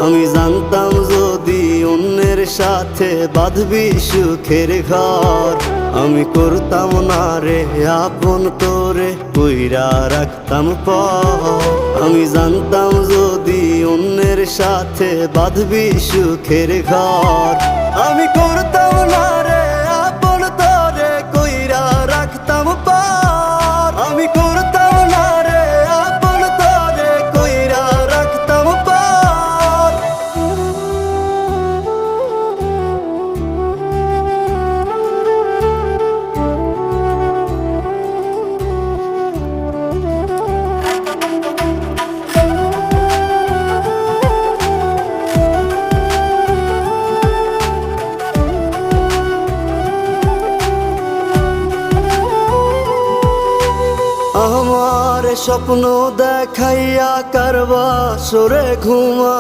আমি জানতাম যদি অন্যের সাথে বাঁধবি সুখের ঘর, আমি করতাম না রে আপন তোরে কইরা রাখতাম পর। আমি জানতাম যদি অন্যের সাথে বাঁধবি সুখের ঘর, আমি করতাম না রে আপন তোরে কইরা রাখতাম পর। আমি করতাম না রে আপন তোরে কইরা রাখতাম পর। আমার স্বপ্ন দেখাইয়া কারবা সরে ঘুমা